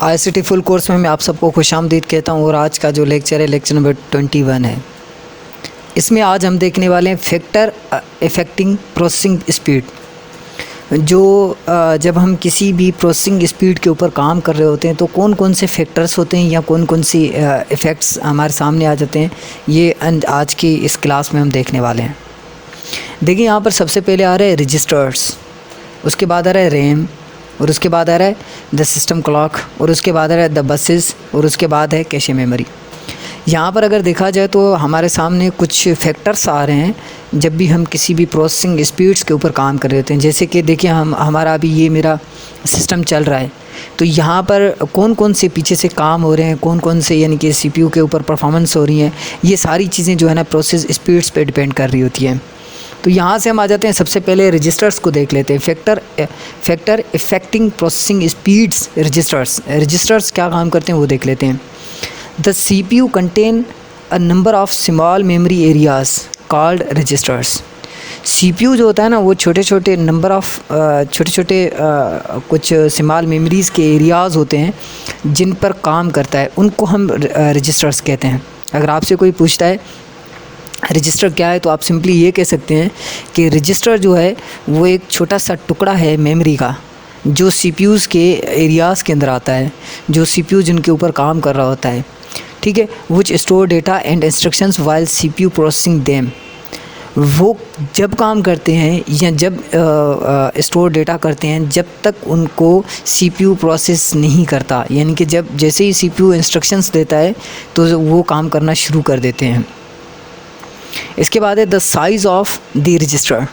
ICT full course में मैं आप सबको खुशामदीद कहता हूँ और आज का जो लेक्चर है लेक्चर नंबर 21 है। इसमें आज हम देखने वाले हैं फैक्टर अफेक्टिंग प्रोसेसिंग स्पीड। जो जब हम किसी भी प्रोसेसिंग स्पीड के ऊपर काम कर रहे होते हैं तो कौन कौन से फैक्टर्स होते हैं या कौन कौन सी इफ़ेक्ट्स हमारे सामने आ जाते हैं, ये आज की इस क्लास में हम देखने वाले हैं। देखिए यहाँ पर सबसे पहले आ रहा है रजिस्टर्स, उसके बाद आ रहा है रैम, और उसके बाद आ रहा है द सिस्टम क्लॉक, और उसके बाद आ रहा है द बसेस, और उसके बाद है कैशे मेमोरी। यहाँ पर अगर देखा जाए तो हमारे सामने कुछ फैक्टर्स आ रहे हैं जब भी हम किसी भी प्रोसेसिंग स्पीड्स के ऊपर काम कर रहे होते हैं। जैसे कि देखिए हमारा अभी ये मेरा सिस्टम चल रहा है, तो यहाँ पर कौन कौन से पीछे से काम हो रहे हैं, कौन कौन से यानी कि सीपीयू के ऊपर परफॉर्मेंस हो रही हैं, ये सारी चीज़ें जो है ना प्रोसेस स्पीड्स पे डिपेंड कर रही होती हैं। तो यहाँ से हम आ जाते हैं, सबसे पहले रजिस्टर्स को देख लेते हैं। Factor affecting processing speeds registers क्या काम करते हैं वो देख लेते हैं। The CPU contain a number of small memory areas called registers. CPU जो होता है ना वो छोटे छोटे नंबर ऑफ कुछ स्मॉल मेमोरीज़ के एरियाज़ होते हैं जिन पर काम करता है, उनको हम रजिस्टर्स कहते हैं। अगर आपसे कोई पूछता है रजिस्टर क्या है तो आप सिंपली ये कह सकते हैं कि रजिस्टर जो है वो एक छोटा सा टुकड़ा है मेमोरी का जो CPUs के एरियाज़ के अंदर आता है, जो CPU जिनके ऊपर काम कर रहा होता है, ठीक है, विच store data and instructions while CPU processing them. वो जब काम करते हैं या जब स्टोर डेटा करते हैं जब तक उनको CPU प्रोसेस नहीं करता, यानी कि जब जैसे ही CPU इंस्ट्रक्शंस देता है तो वो काम करना शुरू कर देते हैं। इसके बाद है the size of the register.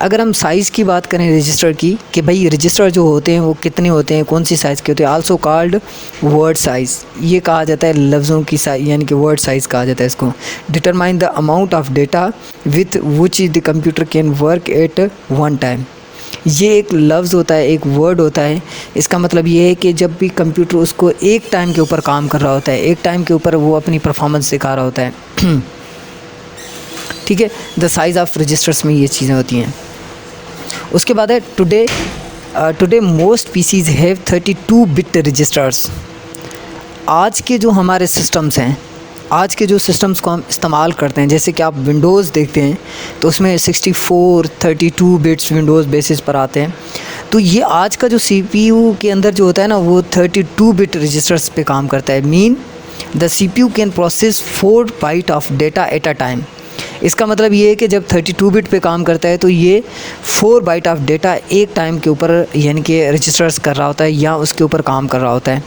अगर हम साइज़ की बात करें रजिस्टर की कि भाई रजिस्टर जो होते हैं वो कितने होते हैं, कौन सी साइज़ के होते हैं, आल्सो कॉल्ड वर्ड साइज़, ये कहा जाता है लफ्ज़ों की साइज़, यानी कि वर्ड साइज़ कहा जाता है इसको। Determine the amount of data with which the computer can work at one time. ये एक लफ्ज़ होता है, एक वर्ड होता है। इसका मतलब ये है कि जब भी कंप्यूटर उसको एक टाइम के ऊपर काम कर रहा होता है, एक टाइम के ऊपर वो अपनी परफॉर्मेंस दिखा रहा होता है, ठीक है। द साइज़ ऑफ रजिस्टर्स में ये चीज़ें होती हैं। उसके बाद है today most PCs have 32 bit registers. आज के जो हमारे सिस्टम्स हैं, आज के जो सिस्टम्स को हम इस्तेमाल करते हैं, जैसे कि आप विंडोज़ देखते हैं तो उसमें 64 32 बिट्स विंडोज़ बेसिस पर आते हैं। तो ये आज का जो CPU के अंदर जो होता है ना वो 32 बिट रजिस्टर्स पे काम करता है। Mean the CPU can process 4 byte of data at a time. इसका मतलब ये है कि जब 32 बिट पे काम करता है तो ये 4 बाइट ऑफ डेटा एक टाइम के ऊपर यानी कि रजिस्टर्स कर रहा होता है या उसके ऊपर काम कर रहा होता है।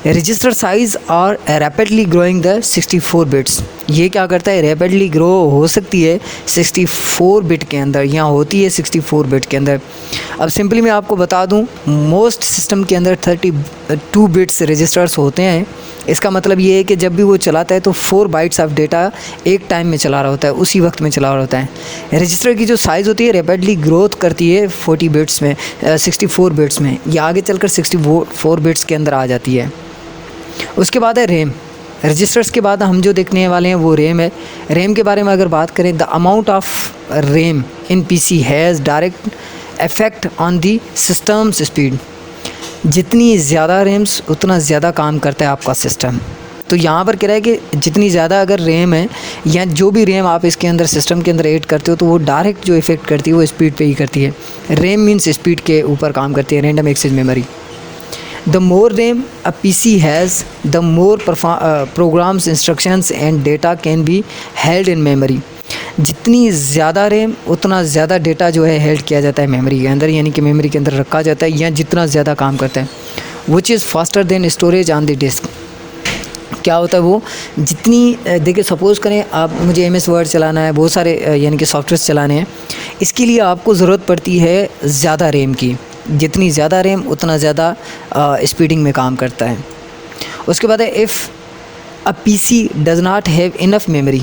रजिस्टर साइज़ और रैपिडली ग्रोइंग द 64 बिट्स। ये क्या करता है, रैपिडली ग्रो हो सकती है 64 बिट के अंदर या होती है 64 बिट के अंदर। अब सिंपली मैं आपको बता दूं, मोस्ट सिस्टम के अंदर 32 बिट्स रजिस्टर्स होते हैं। इसका मतलब ये है कि जब भी वो चलाता है तो 4 बाइट्स ऑफ डेटा एक टाइम में चला रहा होता है, उसी वक्त में चला रहा होता है। रजिस्टर की जो साइज़ होती है रैपिडली ग्रोथ करती है 40 बिट्स में, 64 बिट्स में, या आगे चलकर 64 बिट्स के अंदर आ जाती है। उसके बाद है रैम। रजिस्टर्स के बाद हम जो देखने वाले हैं वो रैम है। रैम के बारे में अगर बात करें, the amount of RAM in PC has direct effect on the systems speed. जितनी ज़्यादा रैम्स उतना ज़्यादा काम करता है आपका सिस्टम। तो यहाँ पर कह रहा है कि जितनी ज़्यादा अगर रैम है या जो भी रैम आप इसके अंदर सिस्टम के अंदर ऐड करते हो तो वो डायरेक्ट जो इफ़ेक्ट करती है वो स्पीड पे ही करती है। रैम मीन्स स्पीड के ऊपर काम करती है, random access memory. The more RAM a PC has, the more programs, instructions and data can be held in memory. जितनी ज़्यादा रैम उतना ज़्यादा डेटा जो है हेल्ड किया जाता है मेमोरी के अंदर, यानी कि मेमोरी के अंदर रखा जाता है या जितना ज़्यादा काम करता है। Which is faster than storage on the disk. क्या होता है वो, जितनी देखिए सपोज़ करें आप मुझे MS वर्ड चलाना है, बहुत सारे यानी कि सॉफ्टवेयर चलाने हैं, इसके लिए आपको ज़रूरत पड़ती है ज़्यादा रैम की। जितनी ज़्यादा रैम उतना ज़्यादा स्पीडिंग में काम करता है। उसके बाद है if a PC does not have enough memory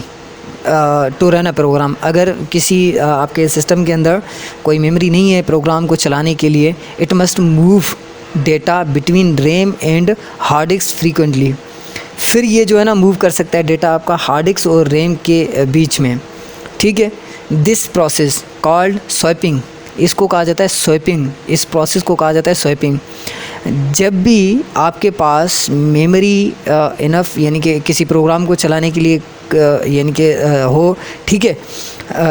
to run a program. अगर किसी आपके सिस्टम के अंदर कोई मेमोरी नहीं है प्रोग्राम को चलाने के लिए, it must move data between RAM and hard disk frequently. फिर ये जो है ना मूव कर सकता है डेटा आपका हार्ड डिस्क और रैम के बीच में, ठीक है। दिस प्रोसेस कॉल्ड स्वैपिंग, इसको कहा जाता है स्वैपिंग, इस प्रोसेस को कहा जाता है स्वैपिंग। जब भी आपके पास मेमोरी इनफ यानी कि किसी प्रोग्राम को चलाने के लिए यानी कि हो, ठीक है,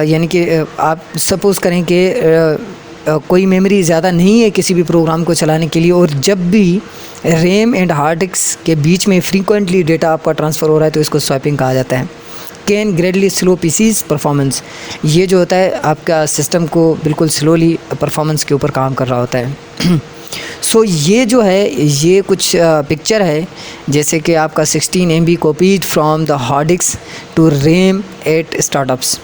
यानी कि आप सपोज़ करें कि कोई मेमोरी ज़्यादा नहीं है किसी भी प्रोग्राम को चलाने के लिए, और जब भी रैम एंड हार्ड डिस्क के बीच में फ्रीक्वेंटली डेटा आपका ट्रांसफ़र हो रहा है तो इसको स्वैपिंग कहा जाता है। कैन ग्रेडली स्लो पीसीज परफॉर्मेंस, ये जो होता है आपका सिस्टम को बिल्कुल स्लोली परफॉर्मेंस के ऊपर काम कर रहा होता है। सो ये जो है ये कुछ पिक्चर है, जैसे कि आपका 16 MB copied from the hard disk to RAM at startups,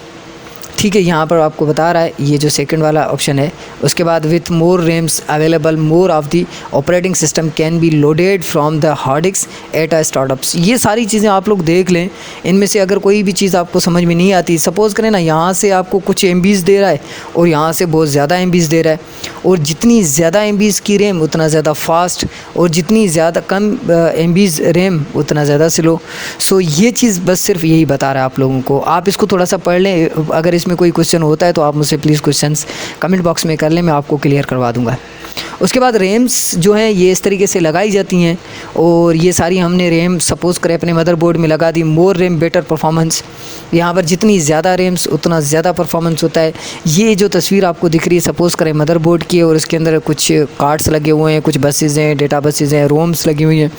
ठीक है। यहाँ पर आपको बता रहा है ये जो सेकंड वाला ऑप्शन है, उसके बाद with more RAMs available more of the operating system can be loaded from the hard disk at a startups. ये सारी चीज़ें आप लोग देख लें, इनमें से अगर कोई भी चीज़ आपको समझ में नहीं आती, सपोज़ करें ना यहाँ से आपको कुछ MBs दे रहा है और यहाँ से बहुत ज़्यादा MBs दे रहा है, और जितनी ज़्यादा MBs की रैम उतना ज़्यादा फास्ट, और जितनी ज़्यादा कम MBs रैम उतना ज़्यादा स्लो। सो ये चीज़ बस सिर्फ यही बता रहा है आप लोगों को। आप इसको थोड़ा सा पढ़ लें, अगर इसमें कोई क्वेश्चन होता है तो आप मुझसे प्लीज़ क्वेश्चंस कमेंट बॉक्स में कर लें, मैं आपको क्लियर करवा दूंगा। उसके बाद रैम्स जो हैं ये इस तरीके से लगाई जाती हैं, और ये सारी हमने रैम सपोज़ करें अपने मदरबोर्ड में लगा दी। मोर रैम बेटर परफॉर्मेंस, यहाँ पर जितनी ज़्यादा रैम्स उतना ज़्यादा परफॉर्मेंस होता है। ये जो तस्वीर आपको दिख रही है सपोज़ करें मदरबोर्ड की है, और इसके अंदर कुछ कार्ड्स लगे हुए हैं, कुछ बसेज़ हैं, डेटा बसेज़ हैं, रोम्स लगी हुई हैं।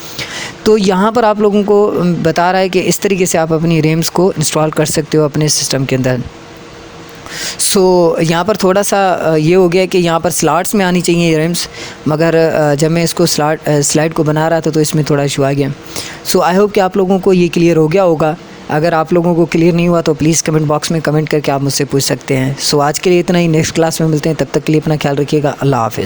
तो यहाँ पर आप लोगों को बता रहा है कि इस तरीके से आप अपनी रैम्स को इंस्टॉल कर सकते हो अपने सिस्टम के अंदर। सो यहाँ पर थोड़ा सा ये हो गया कि यहाँ पर स्लॉट्स में आनी चाहिए ये रैम्स, मगर जब मैं इसको स्लाइड को बना रहा था तो इसमें थोड़ा इशू आ गया। सो आई होप कि आप लोगों को ये क्लियर हो गया होगा। अगर आप लोगों को क्लियर नहीं हुआ तो प्लीज़ कमेंट बॉक्स में कमेंट करके आप मुझसे पूछ सकते हैं। सो आज के लिए इतना ही, नेक्स्ट क्लास में मिलते हैं, तब तक के लिए अपना ख्याल रखिएगा। अल्लाह हाफ़िज़।